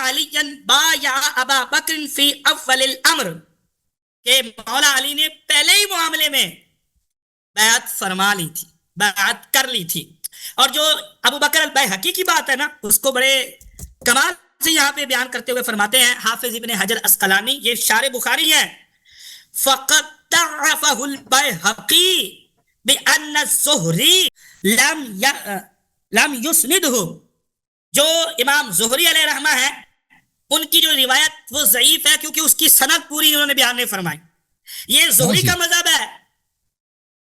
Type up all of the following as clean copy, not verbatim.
علی بایا ابا بکر فی اول الامر، کہ مولا علی نے پہلے ہی معاملے میں بیعت فرما لی تھی، بیعت کر لی تھی. اور جو ابو بکر البیہقی کی بات ہے نا، اس کو بڑے کمال سے یہاں پہ بیان کرتے ہوئے فرماتے ہیں حافظ ابن حجر اسقلانی، یہ شارح بخاری ہیں، فقط تعرفہ البیہقی بأن الزہری لم یسندہ، جو امام زہری علیہ رحمہ ہے ان کی جو روایت وہ ضعیف ہے، کیونکہ اس کی سند پوری انہوں نے بیان نہیں فرمائی. یہ زہری کا مذہب ہے.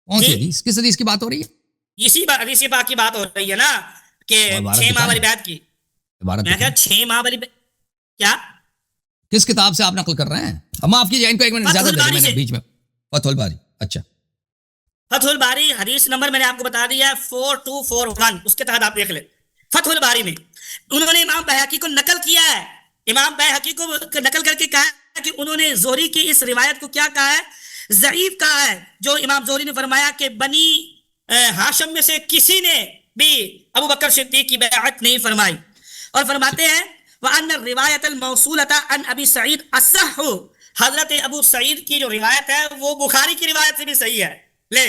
کون سی حدیث، کس حدیث کی بات ہو رہی ہے؟ اسی حدیث پاک کی بات ہو رہی ہے نا، کہ 6 ماہ والی بیعت کی. میں کہا 6 ماہ والی کیا کس کتاب سے آپ نقل کر رہے ہیں؟ ہم آپ کی ان کو 1 منٹ زیادہ دے دیں، میں نے بیچ میں فتح الباری. اچھا، فتح الباری حدیث نمبر میں نے آپ کو بتا دیا ہے 4241، اس کے تحت آپ دیکھ لیں. فتح الباری میں انہوں نے امام بیہقی کو نقل کیا ہے، امام بیہقی کو نقل کر کے کہا ہے کہ انہوں نے زہری کی اس روایت کو کیا کہا ہے؟ ضعیف کہا ہے. جو امام زہری نے فرمایا کہ بنی ہاشم میں سے کسی نے بھی ابو بکر صدیق کی بیعت نہیں فرمائی. اور فرماتے ہیں وَأَنَّ الرِّوَایَةَ الْمَوْصُولَةَ عَنْ أَبِي سعید أَصَحُّ، حضرت ابو سعید کی جو روایت ہے وہ بخاری کی روایت سے بھی صحیح ہے. لے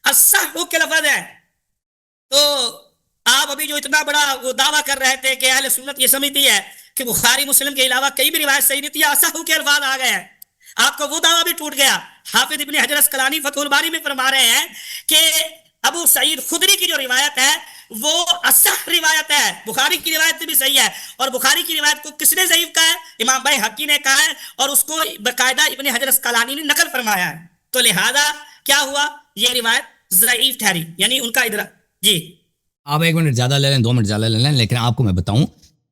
اصح کے لفظ ہے. تو آپ ابھی جو اتنا بڑا وہ دعویٰ کر رہے تھے کہ اہل سنت یہ سمجھتی ہے کہ بخاری مسلم کے علاوہ کئی بھی روایت صحیح نہیں تھی، اصح کے الفاظ آ گئے ہیں، آپ کا وہ دعویٰ بھی ٹوٹ گیا. حافظ ابن حجر اسقلانی فتح الباری میں فرما رہے ہیں کہ ابو سعید خدری کی جو روایت ہے وہ اصح روایت ہے، بخاری کی روایت سے بھی صحیح ہے. اور بخاری کی روایت کو کس نے ضعیف کہا ہے؟ امام بیہقی نے کہا ہے، اور اس کو باقاعدہ ابن حجر اسقلانی نے نقل فرمایا ہے. تو لہذا کیا ہوا؟ یہ روایت ضعیف ٹھہری، یعنی ان کا ادراک. جی آپ 1 منٹ زیادہ لے لیں، 2 منٹ زیادہ لے لیں، لیکن آپ کو میں بتاؤں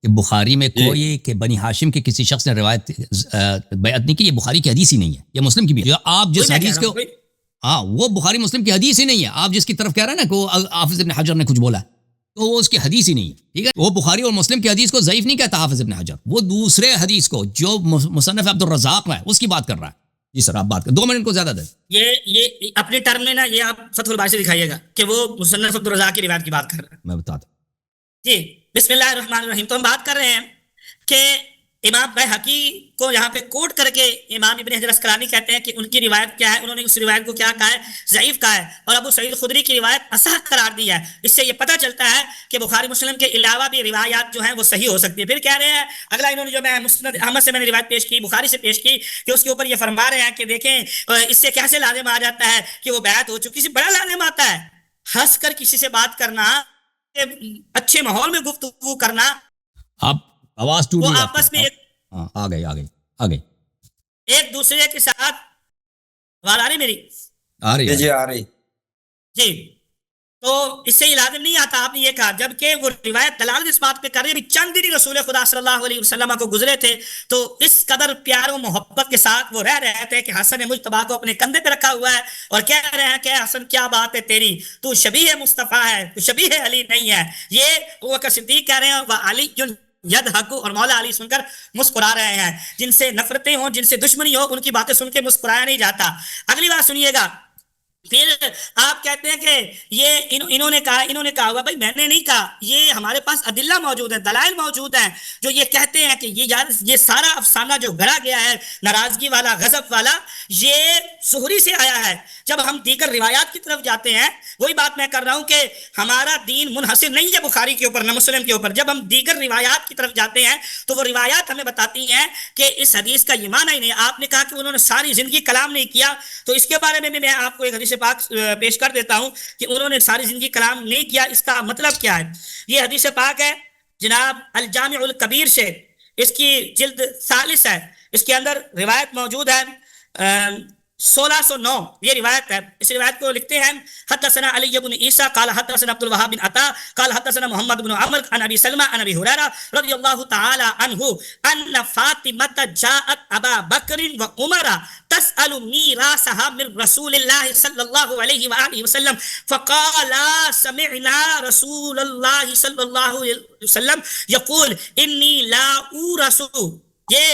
کہ بخاری میں کوئی کہ بنی ہاشم کے کسی شخص نے روایت بیعت نہیں کی، یہ بخاری کی حدیث ہی نہیں ہے، یہ مسلم کی بھی ہے. آپ جس حدیث کو وہ بخاری مسلم کی حدیث ہی نہیں ہے، آپ جس کی طرف کہہ رہے ہیں نا کہ وہ حافظ ابن حجر نے کچھ بولا تو وہ اس کی حدیث ہی نہیں ہے. ٹھیک ہے، وہ بخاری اور مسلم کی حدیث کو ضعیف نہیں کہتا حافظ ابن حجر، وہ دوسرے حدیث کو جو مصنف عبد الرزاق ہے اس کی بات کر رہا ہے. جی سر آپ بات کر، 2 منٹ کو زیادہ دیں. یہ اپنے ٹرم میں نا، یہ آپ فتح الباری سے دکھائیے گا کہ وہ مصنف عبد الرزاق کی روایت کی بات کر رہے ہیں. میں بتاتا ہوں. جی بسم اللہ الرحمن الرحیم. تو ہم بات کر رہے ہیں کہ امام بیہقی کو یہاں پہ کوٹ کر کے امام ابن حجر اسقلانی کہتے ہیں کہ ان کی روایت کیا ہے، انہوں نے اس روایت کو کیا کہا ہے؟ ضعیف کہا ہے. اور ابو سعید خدری کی روایت اصح قرار دی ہے. اس سے یہ پتہ چلتا ہے کہ بخاری مسلم کے علاوہ بھی روایات جو ہیں وہ صحیح ہو سکتی ہے. پھر کہہ رہے ہیں اگلا، انہوں نے جو میں مسند احمد سے میں نے روایت پیش کی، بخاری سے پیش کی، کہ اس کے اوپر یہ فرما رہے ہیں کہ دیکھیں اس سے کیسے لازم آ جاتا ہے کہ وہ بیعت ہو چکی. بڑا لازم آتا ہے ہنس کر کسی سے بات کرنا، اچھے ماحول میں گفتگو کرنا. آپ آواز ٹوٹ وہ رہی ہے آپس میں آ گئی ایک دوسرے کے ساتھ. آواز آ رہی میری؟ آ رہی جی آ رہی. جی تو اس سے یہ لازم نہیں آتا. آپ نے یہ کہا، جبکہ وہ روایت دلالت اس بات پہ کر رہی ہے چند دن رسول خدا صلی اللہ علیہ وسلم کو گزرے تھے تو اس قدر پیار و محبت کے ساتھ وہ رہ رہے تھے کہ حسن مجتبیٰ کو اپنے کندھے پہ رکھا ہوا ہے اور کہہ رہے ہیں کہ حسن کیا بات ہے تیری، تو شبیہ مصطفیٰ ہے، تو شبیہ علی نہیں ہے. یہ ابو بکر صدیق کہہ رہے ہیں وہ علی یضحک، اور مولا علی سن کر مسکرا رہے ہیں. جن سے نفرتیں ہوں، جن سے دشمنی ہو، ان کی باتیں سن کے مسکرایا نہیں جاتا. اگلی بات سنیے گا. پھر آپ کہتے ہیں کہ یہ انہوں نے کہا ہوا. بھائی میں نے نہیں کہا، یہ ہمارے پاس ادلہ موجود ہیں، دلائل موجود ہیں جو یہ کہتے ہیں کہ یہ سارا افسانہ جو گھڑا گیا ہے ناراضگی والا، غضب والا، یہ زہری سے آیا ہے. جب ہم دیگر روایات کی طرف جاتے ہیں، وہی بات میں کر رہا ہوں کہ ہمارا دین منحصر نہیں ہے بخاری کے اوپر نہ مسلم کے اوپر. جب ہم دیگر روایات کی طرف جاتے ہیں تو وہ روایات ہمیں بتاتی ہیں کہ اس حدیث کا یہ معنی ہی نہیں. آپ نے کہا کہ انہوں نے ساری زندگی کلام نہیں کیا، تو اس کے بارے میں میں آپ کو ایک حدیث پاک پیش کر دیتا ہوں کہ انہوں نے ساری زندگی کلام نہیں کیا، اس کا مطلب کیا ہے. یہ حدیث پاک ہے جناب الجامع الکبیر سے، اس کی جلد 40 ہے، اس کے اندر روایت موجود ہے 1609. یہ روایت ہے. اس روایت کو لکھتے ہیں حدثنا علی بن عیسیٰ قال حدثنا عبد الوهاب بن عطا قال حدثنا محمد بن عمرو عن ابي سلمى عن ابي هريره رضي الله تعالى عنه ان فاطمه جاءت ابا بكر وعمر تسأل ميراثها من رسول الله صلى الله عليه واله وسلم فقال سمعنا رسول الله صلى الله عليه وسلم يقول اني لا اورث. یہ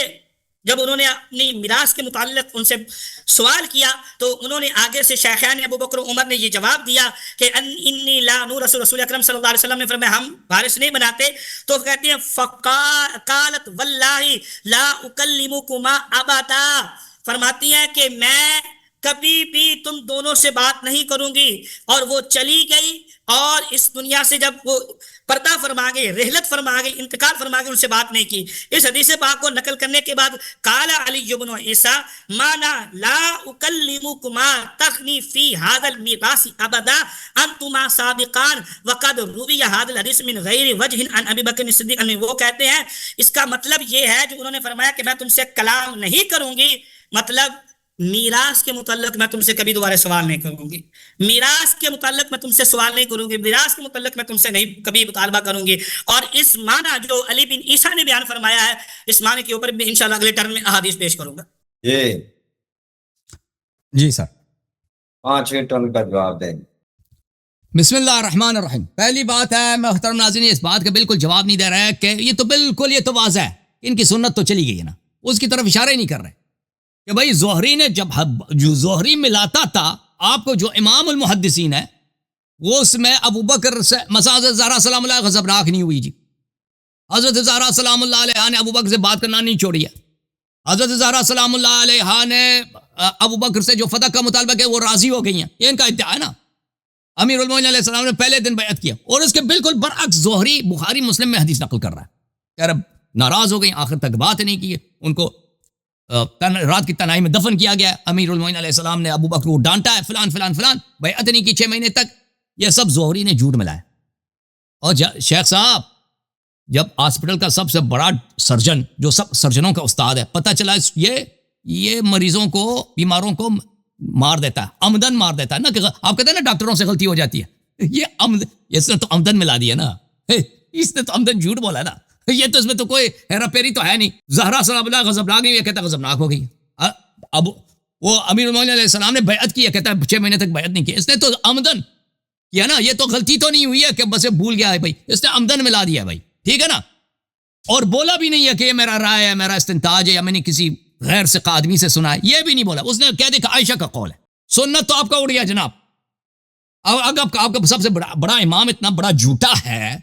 جب انہوں نے اپنی میراث کے متعلق ان سے سوال کیا تو انہوں نے آگے سے شیخین ابو بکر عمر نے یہ جواب دیا کہ انی لا نور رسول اکرم صلی اللہ علیہ وسلم نے فرمایا ہم وارث نہیں بناتے. تو کہتے ہیں فقالت واللہ لا اکلمکما ابدا، فرماتی ہیں کہ میں کبھی بھی تم دونوں سے بات نہیں کروں گی. اور وہ چلی گئی اور اس دنیا سے جب وہ پردہ فرما گئی، رحلت فرما گئی، انتقال فرما گئی، ان سے بات نہیں کی. اس حدیث پاک کو نقل کرنے کے بعد قال علی بن عیسیٰ مانا لا اکلمکما تخنی فی هذا المیراث ابدا انتما سابقان وقد روی هذا الحدیث من غیر وجہ عن ابی بکر الصدیق. وہ کہتے ہیں اس کا مطلب یہ ہے جو انہوں نے فرمایا کہ میں تم سے کلام نہیں کروں گی، مطلب میراث کے متعلق میں تم سے کبھی دوبارہ سوال نہیں کروں گی، میراث کے متعلق میں تم سے سوال نہیں کروں گی، میراث کے متعلق میں تم سے نہیں کبھی مطالبہ کروں گی. اور اس معنی جو علی بن عیسیٰ نے بیان فرمایا ہے، اس معنی کے اوپر بھی انشاءاللہ اگلے ٹرم میں احادیث پیش کروں گا. جی سر 5 ٹن کا جواب دیں. بسم اللہ الرحمن الرحیم. پہلی بات ہے محترم ناظرین، اس بات کا بالکل جواب نہیں دے رہا ہے کہ یہ تو بالکل یہ تو واضح ہے، ان کی سنت تو چلی گئی ہے نا، اس کی طرف اشارہ ہی نہیں کر رہے کہ بھائی زہری نے جب جو زہری ملاتا تھا آپ کو، جو امام المحدثین ہے وہ اس میں ابو بکر سے حضرت زہرا سلام اللہ غضبناک نہیں ہوئی. جی حضرت زہرا سلام اللہ علیہ نے ابو بکر سے بات کرنا نہیں چھوڑی ہے. حضرت زہرا سلام اللہ علیہ نے ابو بکر سے جو فتح کا مطالبہ کیا وہ راضی ہو گئی ہیں، یہ ان کا ادعا ہے نا. امیر المومنین علیہ السلام نے پہلے دن بیعت کیا، اور اس کے بالکل برعکس زہری بخاری مسلم میں حدیث نقل کر رہا ہے. یار اب ناراض ہو گئی، آخر تک بات نہیں کی، ان کو رات کی تنہائی میں دفن کیا گیا. امیر المومنین علیہ السلام نے ابو بکر کو ڈانٹا ہے، فلان فلان فلان، بیعت نہیں کی 6 مہینے تک. یہ سب زہری نے جھوٹ ملایا. اور شیخ صاحب جب ہاسپٹل کا سب سے بڑا سرجن، جو سب سرجنوں کا استاد ہے، پتہ چلا یہ مریضوں کو، بیماروں کو مار دیتا ہے، آمدن مار دیتا ہے نا، کہ آپ کہتے ہیں نا ڈاکٹروں سے غلطی ہو جاتی ہے، اس نے تو آمدن ملا دی ہے نا، اس نے تو آمدن جھوٹ بولا نا، یہ تو اس میں تو کوئی ہیرا پھیری تو ہے نہیں. زہرا سلام اللہ غضبناک نہیں، یہ کہتا غضبناک ہو گئی. اب وہ امیر المومنین علیہ السلام نے بیعت کی، کہتا ہے 6 مہینے تک بیعت نہیں کی. اس نے تو آمدن کیا نا، یہ تو غلطی تو نہیں ہوئی ہے کہ بس بھول گیا ہے بھائی، اس نے آمدن ملا دیا ہے بھائی، ٹھیک ہے نا. اور بولا بھی نہیں ہے کہ یہ میرا رائے ہے، میرا استنتاج ہے، یا میں نے کسی غیر ثقہ آدمی سے سنا ہے، یہ بھی نہیں بولا. اس نے کہہ دیا کہ عائشہ کا قول ہے. سنت تو آپ کا اڑ گیا جناب. اگر آپ کا سب سے بڑا امام اتنا بڑا جھوٹا ہے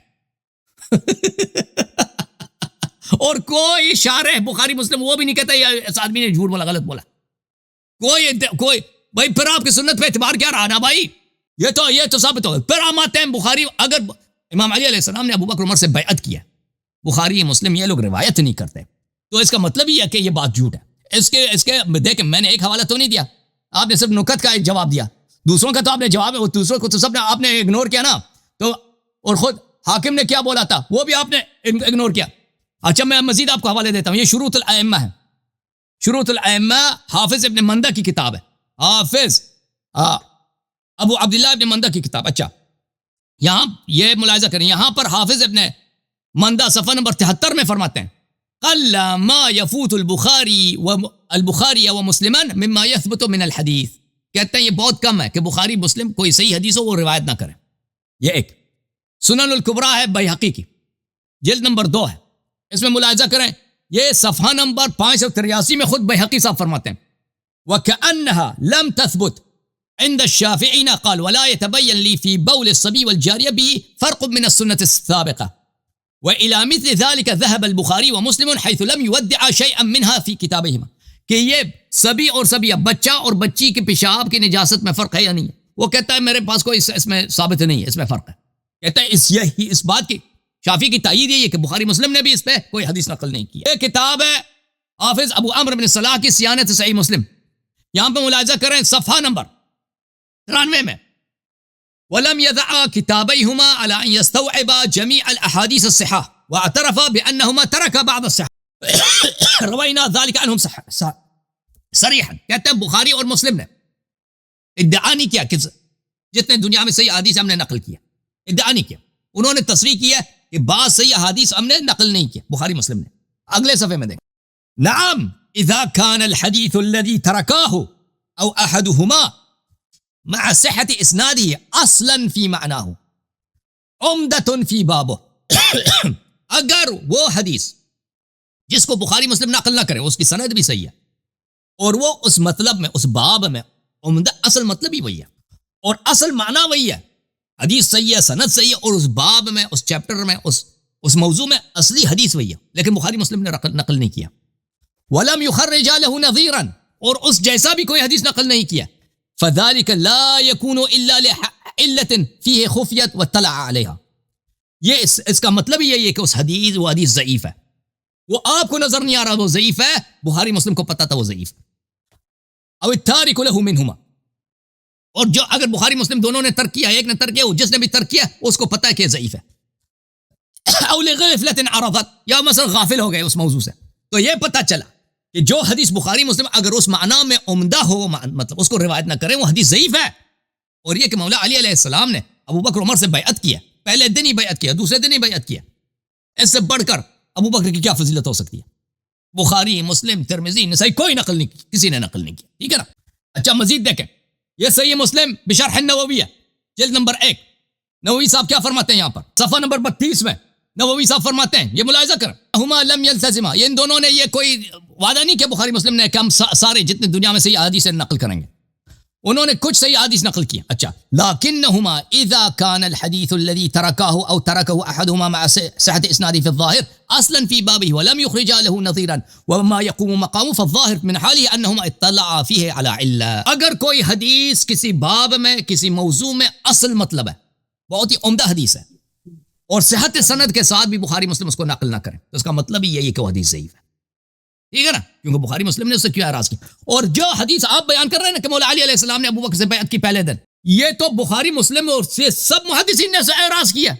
اور کوئی شارح بخاری مسلم وہ بھی نہیں کہتا یہ اس آدمی نے جھوٹ بولا، غلط بولا، کوئی بھائی پھر آپ کی سنت پہ اعتبار کیا رہا نا بھائی؟ یہ تو ثابت ہو. پھر ہم آتے ہیں بخاری، اگر امام علی علیہ السلام نے ابو بکر عمر سے بیعت کیا، بخاری مسلم یہ لوگ روایت نہیں کرتے، تو اس کا مطلب یہ ہے کہ یہ بات جھوٹ ہے. اس کے دیکھیں، میں نے ایک حوالہ تو نہیں دیا، آپ نے صرف نکت کا ایک جواب دیا، دوسروں کا تو آپ نے جواب ہے، وہ دوسروں کو تو سب نے آپ نے اگنور کیا نا. تو اور خود حاکم نے کیا بولا تھا وہ بھی آپ نے اگنور کیا. اچھا میں مزید آپ کو حوالے دیتا ہوں، یہ شروط الائمہ ہے، شروط الائمہ حافظ ابن مندہ کی کتاب ہے، حافظ ابو عبداللہ ابن مندہ کی کتاب. اچھا یہاں یہ ملاحظہ کریں، یہاں پر حافظ ابن مندہ صفحہ نمبر 73 میں فرماتے ہیں قل ما يفوت البخاری ومسلما مما يثبت من الحدیث. کہتے ہیں یہ بہت کم ہے کہ بخاری مسلم کوئی صحیح حدیث ہو وہ روایت نہ کریں. یہ ایک سنن الکبریٰ ہے بیہقی کی، جلد نمبر 2 ہے، اس میں ملاحظہ کریں، یہ صفحہ نمبر 583 میں خود بیہقی صاحب فرماتے ہیں وَكَأَنَّهَا لَمْ تَثْبُتْ عند الشافعين قال ولا يتبين لي في بول الصبي والجارية به فرق من السنة السابقة وإلى مثل ذلك ذهب البخاري ومسلم حيث لم يودع شيئا منها في كتابهما. کہ یہ سبی اور سبیہ، بچہ اور بچی کے پیشاب کی نجاست میں فرق ہے یا نہیں ہے؟ وہ کہتا ہے میرے پاس کوئی اس میں ثابت نہیں ہے، اس میں فرق ہے. کہتا ہے اس بات کی شافعی کی تائید یہ ہے کہ بخاری مسلم نے بھی اس پہ کوئی حدیث نقل نہیں کی. یہ کتاب ہے حافظ ابو عمرو بن صلاح کی صیانت صحیح مسلم. یہاں پہ ملاحظہ کریں صفحہ نمبر 93 میں وَلَمْ يَدَعَا كِتَابَيْهُمَا عَلَىٰ أَنْ يَسْتَوْعِبَا جَمِيعَ الْأَحَادِيثِ الصِّحَّةِ وَاعْتَرَفَا بِأَنَّهُمَا تَرَكَا بَعْضَ الصِّحَّةِ رَوَيْنَا ذَلِكَ عَنْهُمْ صَرِيحًا. کہتے ہیں بخاری اور مسلم نے ادعا نہیں کیا کہ جتنے دنیا میں صحیح حدیث ہم نے نقل کیا، ادعا نہیں کیا، انہوں نے تصریح کیا کہ بعض صحیح حدیث ہم نے نقل نہیں کیا بخاری مسلم نے. اگلے صفحے میں دیکھیں نعم اذا كان الحديث الذي تركاه او احدهما مع صحة اسناده اصلا في معناه عمدة في بابه. اگر وہ حدیث جس کو بخاری مسلم نقل نہ کرے اس کی سند بھی صحیح ہے, اور وہ اس مطلب میں, اس باب میں عمدہ اصل مطلب ہی وہی ہے اور اصل معنی وہی ہے, حدیث صحیح ہے, سند صحیح ہے, اور اس باب میں, اس چیپٹر میں, اس موضوع میں اصلی حدیث وہی ہے, لیکن بخاری مسلم نے نقل نہیں کیا. وَلَمْ يُخَرِّجَ لَهُ نَظِيرًا, اور اس جیسا بھی کوئی حدیث نقل نہیں کیا. فَذَلِكَ لَا يَكُونُ إِلَّا لِعِلَّةٍ فِيهِ خُفْيَةٌ وَاطَّلَعَ عَلَيْهَا, یہ اس کا مطلب یہ ہے کہ اس حدیث, وہ حدیث ضعیف ہے, وہ آپ کو نظر نہیں آ رہا وہ ضعیف ہے, بخاری مسلم کو پتہ تھا وہ ضعیف ہے. او التارک له منهما, اور جو اگر بخاری مسلم دونوں نے ترک کیا, ایک نے ترک کیا, جس نے بھی ترک کیا اس کو پتہ ہے کہ ضعیف ہے. او لغفلة عرضت, یا مثلا غافل ہو گئے اس موضوع سے, تو یہ پتہ چلا کہ جو حدیث بخاری مسلم اگر اس معنی میں عمدہ ہو, مطلب اس کو روایت نہ کریں, وہ حدیث ضعیف ہے. اور یہ کہ مولا علی علیہ السلام نے ابو بکر عمر سے بیعت کیا, پہلے دن ہی بیعت کیا, دوسرے دن ہی بیعت کیا, اس سے بڑھ کر ابو بکر کی کیا فضیلت ہو سکتی ہے؟ بخاری, مسلم, ترمذی, نسائی کوئی نقل نہیں کی, کسی نے نقل نہیں کیا, ٹھیک ہے نا. اچھا مزید دیکھیں, یہ صحیح مسلم بشرح النووی ہے, جلد نمبر 1, نووی صاحب کیا فرماتے ہیں یہاں پر صفحہ نمبر 32 میں, نووی صاحب فرماتے ہیں, یہ ملاحظہ کریں, ہما لم یلتزما, یہ ان دونوں نے یہ کوئی وعدہ نہیں کیا بخاری مسلم نے کہ ہم سارے جتنے دنیا میں صحیح حدیث نقل کریں گے, انہوں نے کچھ صحیح حدیث نقل کیا. اچھا, لکنہما اذا کان الحدیث الذي ترکه او ترکه احدهما مع صحة اسناده في الظاهر اصلا في بابه ولم يخرج له نظيرا وما يقوم مقامه فالظاهر من حاله انهما اطلعا فيه على علة. اگر کوئی حدیث کسی باب میں, کسی موضوع میں اصل مطلب ہے, بہت ہی عمدہ حدیث ہے, اور صحت سند کے ساتھ بھی بخاری مسلم اس کو نقل نہ کریں, تو اس کا مطلب ہی یہی ہے کہ وہ حدیث ضعیف ہے, ٹھیک ہے نا, کیونکہ بخاری مسلم نے اس سے کیوں اعراض کیا. اور جو حدیث آپ بیان کر رہے ہیں نا کہ مولا علی علیہ السلام نے ابو بکر سے بیعت کی پہلے دن, یہ تو بخاری مسلم اور سے سب محدثین نے اعراض کیا,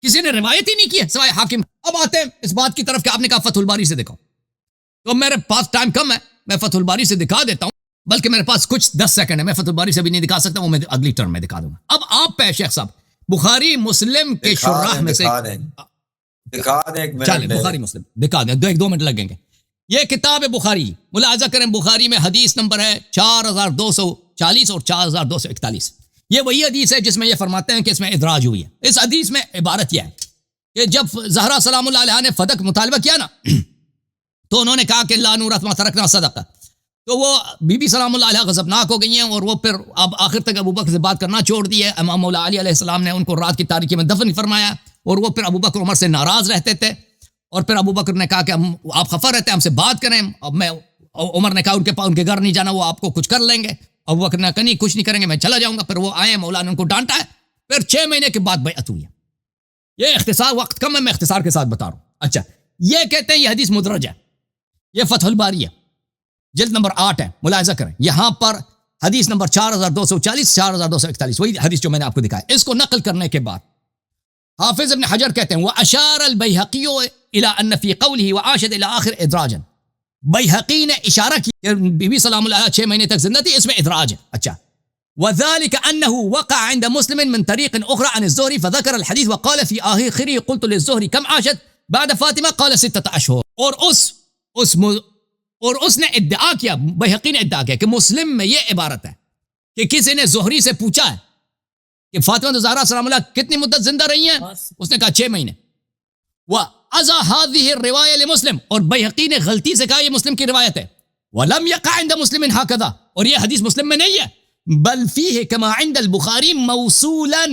کسی نے روایت ہی نہیں کی ہے سوائے حاکم. اب آتے ہیں اس بات کی طرف کہ آپ نے کہا فتح الباری سے دکھاؤ, تو میرے پاس ٹائم کم ہے, میں فتح الباری سے دکھا دیتا ہوں, بلکہ میرے پاس کچھ 10 سیکنڈ ہے, میں فتح الباری سے بھی نہیں دکھا سکتا, وہ میں اگلی ٹرم میں دکھا دوں گا. اب آپ پہ شیخ صاحب بخاری مسلم کے شراح میں سے دکھا دیں, چلیں بخاری مسلم دکھا دیں, 1-2 منٹ لگیں گے. یہ کتاب بخاری, ملاحظہ کریں, بخاری میں حدیث نمبر ہے 4240 اور 4241. یہ وہی حدیث ہے جس میں یہ فرماتے ہیں کہ اس میں ادراج ہوئی ہے. اس حدیث میں عبارت یہ ہے کہ جب زہرا سلام اللہ علیہ نے فدق مطالبہ کیا نا, تو انہوں نے کہا کہ لا نورت ما ترکنا صدقہ, تو وہ بی بی سلام اللہ علیہ غضبناک ہو گئی ہیں, اور وہ پھر اب آخر تک ابو بکر سے بات کرنا چھوڑ دی ہے. امام مولا علی علیہ السلام نے ان کو رات کی تاریکی میں دفن فرمایا, اور وہ پھر ابو بکر عمر سے ناراض رہتے تھے, اور پھر ابو بکر نے کہا کہ آپ خفا رہتے ہیں, ہم سے بات کریں. اب میں, عمر نے کہا ان کے گھر نہیں جانا, وہ آپ کو کچھ کر لیں گے. ابو بکر نے کہا نہیں کچھ نہیں کریں گے, میں چلا جاؤں گا. پھر وہ آئے, مولا نے ان کو ڈانٹا ہے, پھر 6 مہینے کے بعد بیعت ہوئی ہے. یہ اختصار, وقت کم ہے, میں اختصار کے ساتھ بتا رہا ہوں. اچھا, یہ کہتے ہیں یہ حدیث مدرج ہے, یہ فتح الباری ہے, جلد نمبر 8 ہے, ملاحظہ کریں. یہاں پر حدیث نمبر 4240 4241, وہی حدیث جو میں نے آپ کو دکھایا. اس کو نقل کرنے کے بعد حافظ ابن حجر کہتے ہیں وَأَشَارَ الْبَيْهَقِيُّ إِلَىٰ أَنَّ فِي قَوْلِهِ وَعَاشَتْ إِلَىٰ آخِرِ إِدْرَاجًا. بیہقی نے اشارہ کیا کہ بی بی سلام اللہ علیہ 6 مہینے تک زندہ تھی, اس میں ادراج ہے. اچھا, وذلك أنه وقع عند مسلم من طريق أخرى عن الزهري فذكر الحديث وقال في آخره قلت للزهري كم عاشت بعد فاطمة قال 6 أشهر. اور اس نے ادعا کیا, بیہقی نے ادعا کیا کہ مسلم میں یہ عبارت ہے کہ کسی نے زہری سے پوچھا ہے کہ فاطمہ زہرا سلام اللہ کتنی مدت زندہ رہی ہیں, اس نے کہا 6 مہینے. وَأَزَا هَذِهِ الرِّوَایَةِ لِمُسْلِم, اور بیہقی نے غلطی سے کہا یہ مسلم کی روایت ہے. وَلَمْ يَقَعْ عِنْدَ مُسْلِمٍ هَكَذَا, اور یہ حدیث مسلم میں نہیں ہے, بل فیہ کما عند البخاری موصولا,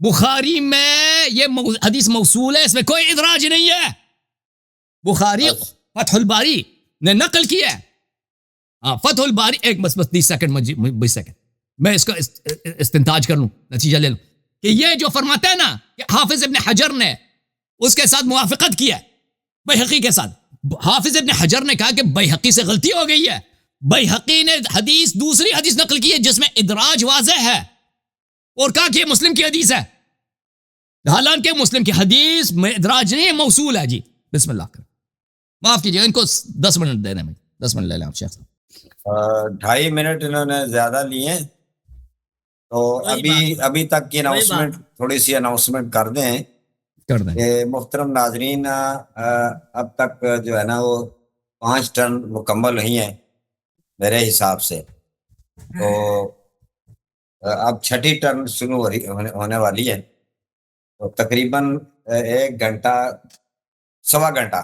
بخاری میں یہ حدیث موصول ہے, اس میں کوئی ادراج نہیں ہے. بخاری فتح الباری نے نقل کیا ہے. فتح الباری, ایک بس 20 سیکنڈ میں اس کا استنتاج کر لوں, نتیجہ لے لوں کہ یہ جو فرماتے ہیں نا کہ حافظ ابن حجر نے اس کے ساتھ موافقت کیا ہے بیہقی کے ساتھ. حافظ ابن حجر نے کہا کہ بیہقی سے غلطی ہو گئی ہے, بیہقی نے دوسری حدیث نقل کی ہے جس میں ادراج واضح ہے, اور کہا کہ یہ مسلم کی حدیث ہے, حالانکہ مسلم کی حدیث میں ادراج نہیں ہے, موصول ہے. جی بسم اللہ کریں, معاف کیجیے, ان کو 10 منٹ دینے میں, 10 منٹ لے لیں آپ شیخ صاحب. 2.5 منٹ انہوں نے زیادہ لیے, تو ابھی تک کی اناؤنسمنٹ, تھوڑی سی اناؤنسمنٹ کر دیں کہ محترم ناظرین, اب تک جو ہے نا وہ 5 ٹرن مکمل ہوئی ہیں میرے حساب سے, تو اب 6ٹھی ٹرن شروع ہونے والی ہے. تو تقریباً 1 گھنٹہ 1.25 گھنٹہ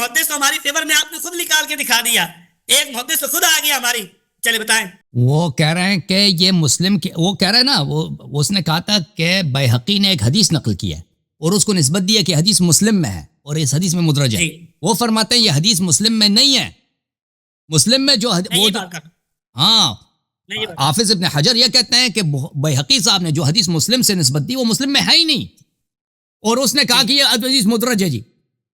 محدث تو ہماری فیور میں آپ نے خود نکال کے دکھا دیا, ایک محدث تو خود آ گیا ہماری. چلے بتائیں. وہ کہہ رہے ہیں کہ یہ مسلم کی, وہ کہہ رہے ہیں نا, وہ اس نے کہا تھا کہ بیہقی نے ایک حدیث نقل کی ہے اور اس کو نسبت دی ہے کہ حدیث مسلم میں ہے اور اس حدیث میں مدرج ہے. وہ فرماتے ہیں یہ حدیث مسلم میں نہیں ہے. مسلم میں جو ہاں حافظ ابن حجر یہ کہتے ہیں کہ بیہقی صاحب نے جو حدیث مسلم سے نسبت دی وہ مسلم میں ہے ہی نہیں, اور اس نے کہا کہ یہ حدیث مدرج ہے جی,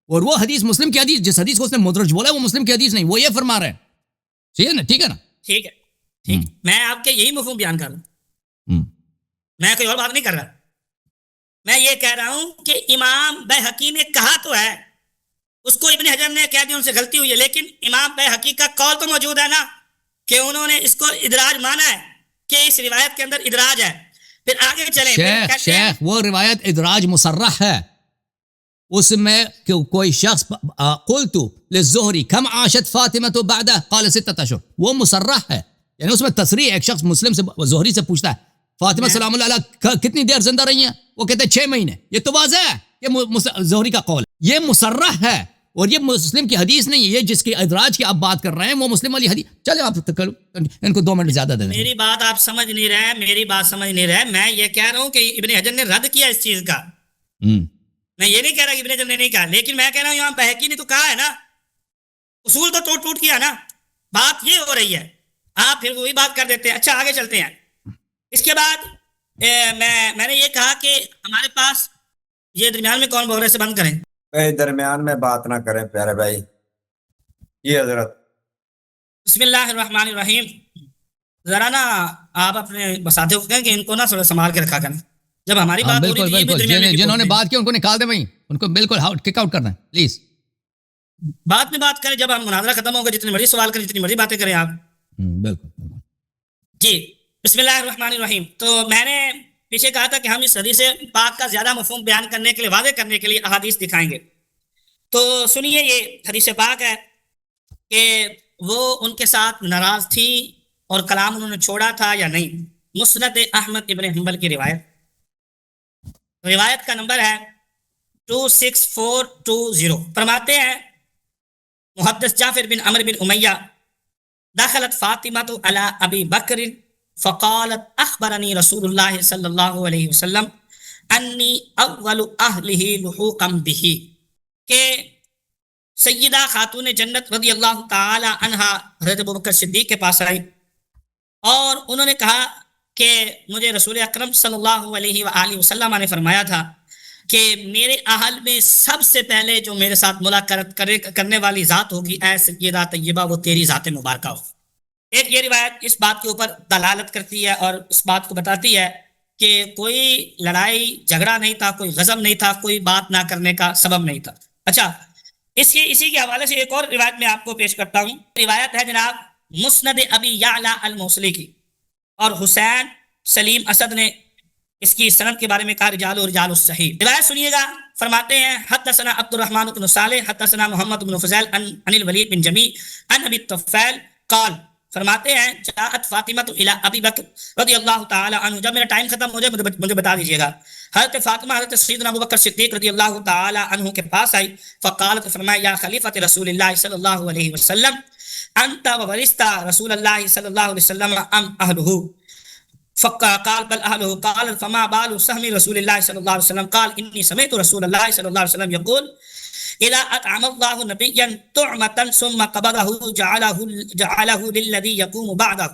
اور وہ حدیث مسلم کی حدیث, جس حدیث کو اس نے مدرج بولا وہ مسلم کی حدیث نہیں, وہ یہ فرما رہے ہیں. ٹھیک ہے نا, ٹھیک ہے نا, ٹھیک ہے. میں آپ کے یہی مفہوم بیان کر رہا ہوں, میں کوئی اور بات نہیں کر رہا. میں یہ کہہ رہا ہوں کہ امام بیہقی نے کہا تو ہے, اس کو ابن حجر نے کہہ دیا ان سے غلطی ہوئی ہے, لیکن امام بیہقی کا قول تو موجود ہے نا کہ انہوں نے اس کو ادراج مانا ہے کہ اس روایت کے اندر ادراج ہے. پھر آگے چلیں. شیخ وہ روایت ادراج مصرح ہے, اس میں کوئی شخص قلت للزہری کم عاشت فاطمہ بعدہ قال 6 اشہر, وہ مصرح ہے, یعنی اس میں تصریح. ایک شخص مسلم سے زہری سے پوچھتا ہے فاطمہ سلام اللہ علیہ کتنی دیر زندہ رہی ہیں, وہ کہتے ہیں 6 مہینے. یہ تو واضح ہے, یہ زہری کا قول ہے, یہ مصرح ہے اور یہ مسلم کی حدیث نہیں ہے. یہ جس کی ادراج کی آپ بات کر رہے ہیں وہ مسلم والی حدیث. چلے آپ ان کو 2 منٹ زیادہ دے دیں. میری بات آپ سمجھ نہیں رہے, میری بات سمجھ نہیں رہے. میں یہ کہہ رہا ہوں کہ ابن حجر نے رد کیا اس چیز کا. میں یہ نہیں کہہ رہا کہ ابن حجر نے نہیں کہا, لیکن میں کہہ رہا ہوں امام بیہقی نے تو کہا ہے نا, اصول تو ٹوٹ کیا نا. بات یہ ہو رہی ہے, آپ پھر وہی بات کر دیتے ہیں. اچھا آگے چلتے ہیں. اس کے بعد میں نے یہ کہا کہ ہمارے پاس یہ درمیان میں کون بول رہے سے بند کریں. درمیان میں بات نہ کریں پیارے بھائی. یہ حضرت بسم اللہ الرحمن الرحیم. ذرا نا آپ اپنے بساتوں کو کہیں کہ ان کو نا تھوڑا سنبھال کے رکھا کریں. جب ہماری بات ہو رہی تھی جنہوں نے بات کی ان کو نکال دیں بھائی, ان کو بالکل کک آؤٹ کرنا ہے پلیز. بعد میں بات کریں جب ہم مناظرہ ختم ہوگا, جتنی مرضی سوال کریں, جتنی مرضی باتیں کریں آپ. بالکل جی بسم اللہ الرحمن الرحیم. تو میں نے پیچھے کہا تھا کہ ہم اس حدیث پاک کا زیادہ مفہوم بیان کرنے کے لیے, واضح کرنے کے لیے احادیث دکھائیں گے. تو سنیے, یہ حدیث پاک ہے کہ وہ ان کے ساتھ ناراض تھی اور کلام انہوں نے چھوڑا تھا یا نہیں. مسند احمد ابن حنبل کی روایت, روایت کا نمبر ہے 26420. فرماتے ہیں محدث جعفر بن عمرو بن امیہ دخلت فاطمہ علی ابی بکر فقالت اخبرنی رسول اللہ صلی اللہ علیہ وسلم انی اول اہلہ لحوقا بہ, کہ سیدہ خاتون جنت رضی اللہ تعالی عنہا حضرت ابوبکر صدیق کے پاس آئی اور انہوں نے کہا کہ مجھے رسول اکرم صلی اللہ علیہ وآلہ وسلم نے فرمایا تھا کہ میرے اہل میں سب سے پہلے جو میرے ساتھ ملاقات کرنے والی ذات ہوگی اے سیدہ طیبہ, وہ تیری ذات مبارکہ ہو. ایک یہ روایت اس بات کے اوپر دلالت کرتی ہے اور اس بات کو بتاتی ہے کہ کوئی لڑائی جھگڑا نہیں تھا, کوئی غضب نہیں تھا, کوئی بات نہ کرنے کا سبب نہیں تھا. اچھا اسی کے حوالے سے ایک اور روایت میں آپ کو پیش کرتا ہوں. روایت ہے جناب مسند ابی یعلا الموصلی کی, اور حسین سلیم اسد نے اس کی سند کے بارے میں کہا رجال و رجال الصحیح. روایت سنیے گا. فرماتے ہیں حدثنا عبد الرحمن بن صالح حدثنا محمد بن فضیل عن الولید بن جمی عن ابی الطفیل قال. فرماتے ہیں جاءت فاطمہ الی ابی بکر رضی اللہ تعالی عنہ. جب میرا ٹائم ختم ہو جائے مجھے بتا دیجیے گا. حضرت فاطمہ حضرت سیدنا ابوبکر صدیق رضی اللہ تعالی عنہ کے پاس آئی. فقالت, فرمایا یا خلیفۃ رسول اللہ صلی اللہ علیہ وسلم انت وورثت رسول اللہ صلی اللہ علیہ وسلم ام اہلہ. فقال بل اہلہ. قال فما بال سهم رسول اللہ صلی اللہ علیہ وسلم. قال انی سمعت رسول اللہ صلی اللہ علیہ وسلم یقول اذا اطعم الله نبيا طعمة ثم قبضه جعله للذي يقوم بعده.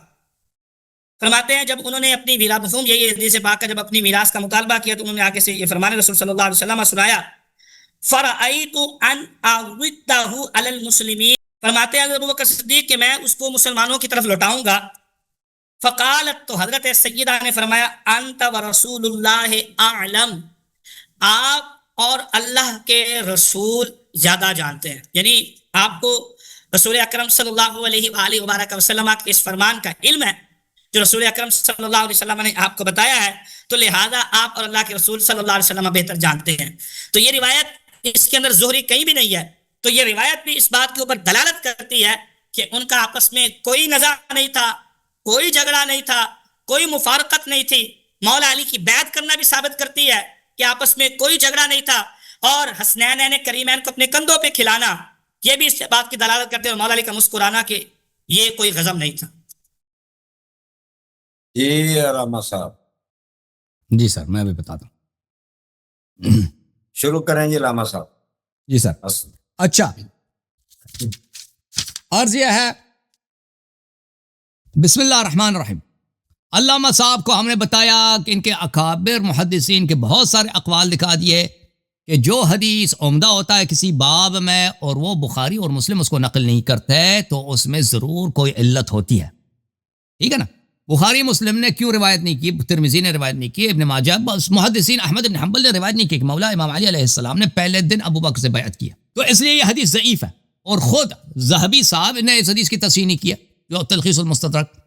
فرماتے ہیں جب انہوں نے اپنی میراث, مفہوم یہی ہے حدیث پاک کا, جب اپنی میراث کا مطالبہ کیا تو انہوں نے آگے سے یہ فرمان رسول صلی اللہ علیہ وسلم سنایا. فرأيت ان اعوده على المسلمين. فرماتے ہیں حضرت ابوبکر صدیق کہ میں اس کو مسلمانوں کی طرف لوٹاؤں گا. فقالت, تو حضرت سیدہ نے فرمایا انت ورسول اللہ اعلم, آپ اور اللہ کے رسول زیادہ جانتے ہیں. یعنی آپ کو رسول اکرم صلی اللہ علیہ وآلہ وبارک وسلم کے اس فرمان کا علم ہے جو رسول اکرم صلی اللہ علیہ وسلم نے آپ کو بتایا ہے, تو لہذا آپ اور اللہ کے رسول صلی اللہ علیہ وسلم بہتر جانتے ہیں. تو یہ روایت اس کے اندر زہری کہیں بھی نہیں ہے. تو یہ روایت بھی اس بات کے اوپر دلالت کرتی ہے کہ ان کا آپس میں کوئی نزاع نہیں تھا, کوئی جھگڑا نہیں تھا, کوئی مفارقت نہیں تھی. مولا علی کی بیعت کرنا بھی ثابت کرتی ہے کہ آپس میں کوئی جھگڑا نہیں تھا, اور حسنین کریمین کو اپنے کندھوں پہ کھلانا یہ بھی اس بات کی دلالت کرتے ہیں مولا علی کا مسکرانا کہ یہ کوئی غضب نہیں تھا. جی راما صاحب. جی سر میں بھی بتاتا ہوں. شروع کریں جی لاما صاحب. جی سر. اچھا عرض یہ ہے بسم اللہ الرحمن الرحیم. علامہ صاحب کو ہم نے بتایا کہ ان کے اکابر محدثین کے بہت سارے اقوال دکھا دیے کہ جو حدیث عمدہ ہوتا ہے کسی باب میں اور وہ بخاری اور مسلم اس کو نقل نہیں کرتے تو اس میں ضرور کوئی علت ہوتی ہے. ٹھیک ہے نا. بخاری مسلم نے کیوں روایت نہیں کی, ترمذی نے روایت نہیں کی, ابن ماجہ, محدثین احمد بن حنبل نے روایت نہیں کی کہ مولا امام علی علیہ السلام نے پہلے دن ابو بکر سے بیعت کیا, تو اس لیے یہ حدیث ضعیف ہے. اور خود ذہبی صاحب نے اس حدیث کی تصحیح نہیں کیا جو تلخیص المستدرک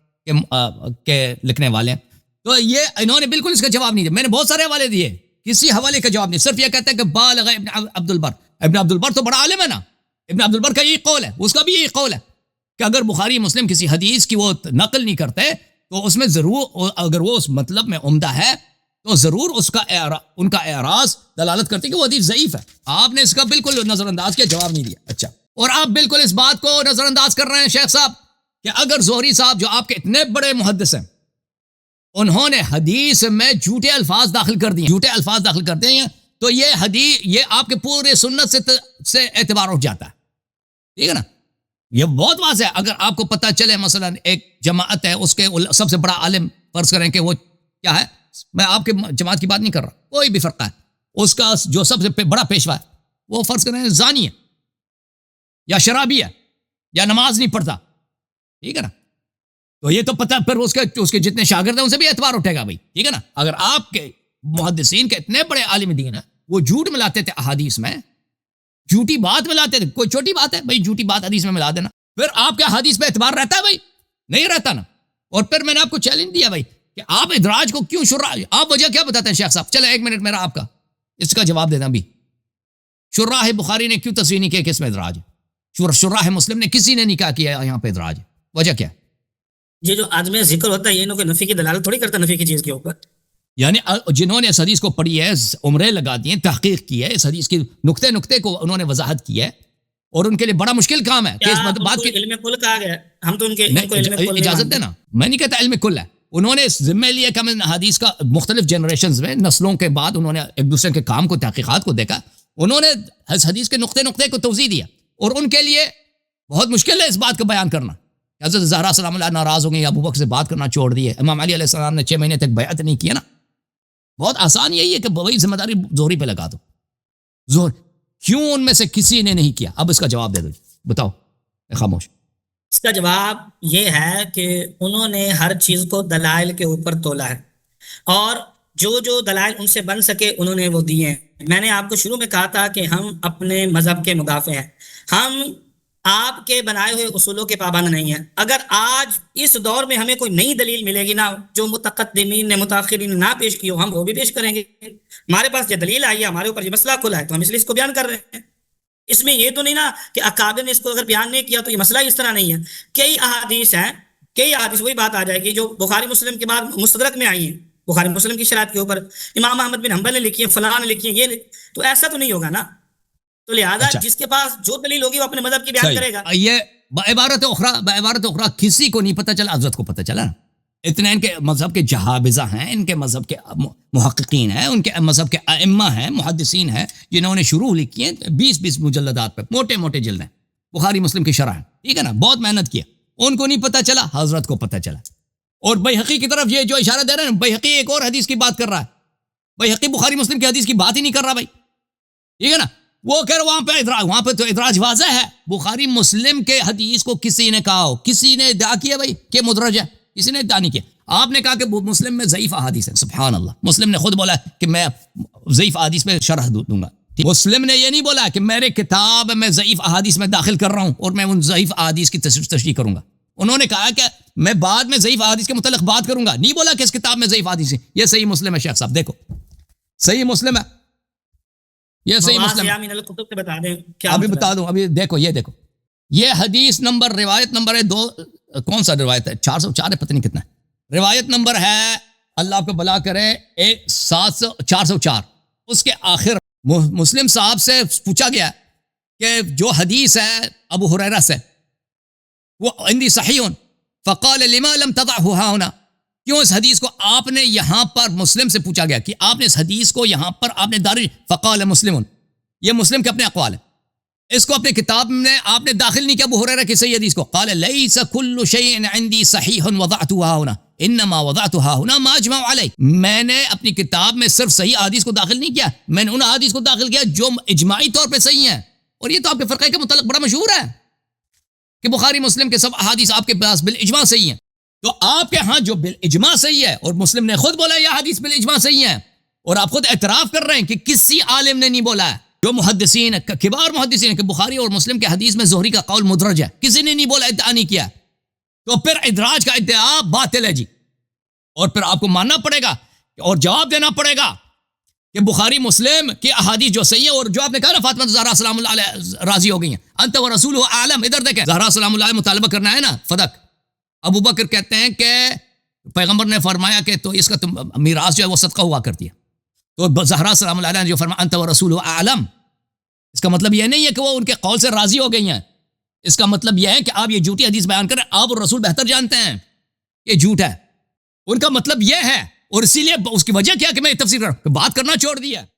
کے لکھنے والے ہیں. تو یہ انہوں نے بالکل اس کا جواب نہیں دیا. میں نے بہت سارے حوالے دیے, کسی حوالے کا جواب نہیں, صرف یہ کہتا ہے کہ بالغ ابن عبد البر. ابن عبد البر تو بڑا عالم ہے نا, ابن عبد البر کا یہی قول ہے, اس کا بھی یہی قول ہے کہ اگر بخاری مسلم کسی حدیث کی وہ نقل نہیں کرتے تو اس میں ضرور, اگر وہ اس مطلب میں عمدہ ہے تو ضرور اس کا ان کا اعراض دلالت کرتی کہ وہ حدیث ضعیف ہے. آپ نے اس کا بالکل نظر انداز کیا, جواب نہیں دیا. اچھا, اور آپ بالکل اس بات کو نظر انداز کر رہے ہیں شیخ صاحب کہ اگر زہری صاحب جو آپ کے اتنے بڑے محدث ہیں انہوں نے حدیث میں جھوٹے الفاظ داخل کر دیے ہیں تو یہ حدیث, یہ آپ کے پورے سنت سے اعتبار اٹھ جاتا ہے. ٹھیک ہے نا. یہ بہت واضح ہے. اگر آپ کو پتہ چلے مثلا ایک جماعت ہے, اس کے سب سے بڑا عالم فرض کریں کہ وہ کیا ہے, میں آپ کے جماعت کی بات نہیں کر رہا, کوئی بھی فرقہ ہے, اس کا جو سب سے بڑا پیشوا ہے وہ فرض کریں زانی ہے یا شرابی ہے یا نماز نہیں پڑھتا. ٹھیک ہے نا. تو یہ تو پتہ پھر اس کے جتنے شاگرد ہیں ان سے بھی اعتبار اٹھے گا بھائی. ٹھیک ہے نا. اگر آپ کے محدثین کے اتنے بڑے عالم دین ہیں وہ جھوٹ ملاتے تھے احادیث میں, جھوٹی بات ملاتے تھے, کوئی چھوٹی بات ہے بھائی جھوٹی بات حدیث میں ملا دینا, پھر آپ کے حدیث پہ اعتبار رہتا ہے بھائی؟ نہیں رہتا نا. اور پھر میں نے آپ کو چیلنج دیا بھائی کہ آپ ادراج کو کیوں آپ وجہ کیا بتاتے ہیں شیخ صاحب؟ چلے ایک منٹ میرا آپ کا اس کا جواب دینا بھی. شراح بخاری نے کیوں تصریح نہیں کیا کہ اس میں ادراج ہے؟ شراح مسلم نے کسی نے نہیں کہا کہ یہاں پہ ادراج ہے, وجہ کیا ہے؟ یہ جو آدمی ذکر ہوتا ہے یہ کوئی نفی کی دلالت تھوڑی کرتا نفی کی چیز کے اوپر. یعنی جنہوں نے اس حدیث کو پڑھی ہے, عمریں لگا دی ہیں, تحقیق کی ہے, اس حدیث کی نقطے کو انہوں نے وضاحت کی ہے اور ان کے لیے بڑا مشکل کام ہے کہ اس بات کی علم کل کہا گیا, ہم تو ان کے اجازت دینا, میں نہیں کہتا علم کل ہے. انہوں نے ذمہ لیا کہ ہم حدیث کا مختلف جنریشنز میں نسلوں کے بعد انہوں نے ایک دوسرے کے کام کو, تحقیقات کو دیکھا, انہوں نے حدیث کے نقطے کو توضیح دیا اور ان کے لیے بہت مشکل ہے اس بات کو بیان کرنا. حضرت زہرا سلام اللہ ناراض ہو گئی, ابو بکر سے بات کرنا چھوڑ دی ہے, امام علی علیہ السلام نے 6 مہینے تک بیعت نہیں کیا نا. بہت آسان یہی ہے کہ وہی ذمہ داری زہری پہ لگا دو. زہر کیوں ان میں سے کسی نے نہیں کیا؟ اب اس کا جواب دے دو, بتاؤ. خاموش. اس کا جواب یہ ہے کہ انہوں نے ہر چیز کو دلائل کے اوپر تولا ہے اور جو دلائل ان سے بن سکے انہوں نے وہ دیے ہیں. میں نے آپ کو شروع میں کہا تھا کہ ہم اپنے مذہب کے مدافع ہیں, ہم آپ کے بنائے ہوئے اصولوں کے پابند نہیں ہیں. اگر آج اس دور میں ہمیں کوئی نئی دلیل ملے گی نا جو متقدمین نے متاخرین نے نہ پیش کی ہو, ہم وہ بھی پیش کریں گے. ہمارے پاس یہ دلیل آئی ہے, ہمارے اوپر یہ مسئلہ کھلا ہے تو ہم اس لیے اس کو بیان کر رہے ہیں. اس میں یہ تو نہیں نا کہ اکابر نے اس کو اگر بیان نہیں کیا تو یہ مسئلہ اس طرح نہیں ہے. کئی احادیث ہیں, کئی احادیث, وہی بات آ جائے گی جو بخاری مسلم کے بعد مستدرک میں آئی ہیں, بخاری مسلم کی شرائط کے اوپر امام احمد بن حنبل نے لکھی ہے, فلاں نے لکھی ہے, یہ تو ایسا تو نہیں ہوگا نا. تو لہذا جس کے پاس جو دلیل ہوگی وہ اپنے مذہب کی بیان کرے گا. یہ بعبارت اخرى کسی کو نہیں پتہ چلا, حضرت کو پتہ چلا. اتنے ان کے مذہب کے جہابذہ ہیں, ان کے مذہب کے محققین ہیں, ان کے مذہب کے ائمہ ہیں, محدثین ہیں جنہوں نے شروع لکھی ہیں 20 مجلدات پہ, موٹے جلد ہیں بخاری مسلم کی شرح. ٹھیک ہے نا. بہت محنت کیا, ان کو نہیں پتہ چلا, حضرت کو پتہ چلا. اور بیہقی کی طرف یہ جو اشارہ دے رہے ہیں, بیہقی ایک اور حدیث کی بات کر رہا ہے. بیہقی بخاری مسلم کی حدیث کی بات ہی نہیں کر رہا بھائی. ٹھیک ہے نا. وہ کہہ رہا وہاں پہ تو ادراج واضح ہے. بخاری مسلم کے حدیث کو کسی نے کہا ہو, کسی نے ادعا کیا بھائی کہ مدرج ہے, کسی نے ادعا نہیں کیا. آپ نے کہا کہ مسلم میں ضعیف احادیث ہے. سبحان اللہ, مسلم نے خود بولا کہ میں ضعیف احادیث میں شرح دوں گا. مسلم نے یہ نہیں بولا کہ میرے کتاب میں ضعیف احادیث میں داخل کر رہا ہوں اور میں ان ضعیف احادیث کی تشریح کروں گا. انہوں نے کہا کہ میں بعد میں ضعیف احادیث کے متعلق بات کروں گا, نہیں بولا کہ اس کتاب میں ضعیف احادیث ہے. یہ صحیح مسلم ہے شیخ صاحب, دیکھو صحیح مسلم ہے, یہ صحیح مسلم ہے. ابھی بتا دوں, ابھی دیکھو, یہ حدیث نمبر, روایت نمبر ہے 2, کون سا روایت ہے, 404 ہے, پتہ نہیں کتنا ہے. روایت نمبر ہے, اللہ آپ کو بلا کرے, 404. اس کے آخر مسلم صاحب سے پوچھا گیا کہ جو حدیث ہے ابو ہریرہ سے وہ عندی صحیح فقال لما لم تضعه ها هنا، کیوں اس حدیث کو آپ نے یہاں پر، مسلم سے پوچھا گیا کہ آپ نے اس حدیث کو یہاں پر آپ نے فقال مسلم، یہ مسلم کے اپنے اقوال ہیں، اس کو اپنے کتاب میں آپ نے داخل نہیں کیا ابو ہریرہ کی صحیح حدیث کو. قال ليس كل شيء عندي صحيح وضعتها هنا انما وضعتها هنا ما اجمع عليه، میں نے اپنی کتاب میں صرف صحیح حدیث کو داخل نہیں کیا، میں نے ان حدیث کو داخل کیا جو اجماعی طور پہ صحیح ہیں. اور یہ تو آپ کے فرقے کے متعلق بڑا مشہور ہے کہ بخاری مسلم کے سب احادیث آپ کے پاس بالاجماع صحیح ہیں. تو آپ کے ہاں جو بالاجماع صحیح ہے، اور مسلم نے خود بولا یہ حدیث بالاجماع صحیح ہے، اور آپ خود اعتراف کر رہے ہیں کہ کسی عالم نے نہیں بولا ہے، جو محدثین کبار محدثین ہیں کہ بخاری اور مسلم کے حدیث میں زہری کا قول مدرج ہے، کسی نے نہیں بولا، ادعا نہیں کیا، تو پھر ادراج کا ادعا باطل ہے جی. اور پھر آپ کو ماننا پڑے گا اور جواب دینا پڑے گا کہ بخاری مسلم کی احادیث جو صحیح ہے، اور جو آپ نے کہا نا فاطمہ زہرا سلام اللہ علیہ راضی ہو گئی ہیں، انت و رسول اعلم، ادھر دیکھیں زہرا سلام اللہ علیہ مطالبہ کرنا ہے نا فدق. ابو بکر کہتے ہیں کہ پیغمبر نے فرمایا کہ تو اس کا تم میراث جو ہے وہ صدقہ ہوا کرتی ہے، تو زہرا سلام اللہ علیہ نے جو فرمایا انت و رسول اعلم، اس کا مطلب یہ نہیں ہے کہ وہ ان کے قول سے راضی ہو گئی ہیں، اس کا مطلب یہ ہے کہ آپ یہ جھوٹی حدیث بیان کریں، آپ اور رسول بہتر جانتے ہیں یہ جھوٹ ہے، ان کا مطلب یہ ہے. اور اسی لیے اس کی وجہ کیا کہ میں تفسیر کر رہا ہوں کہ بات کرنا چھوڑ دیا.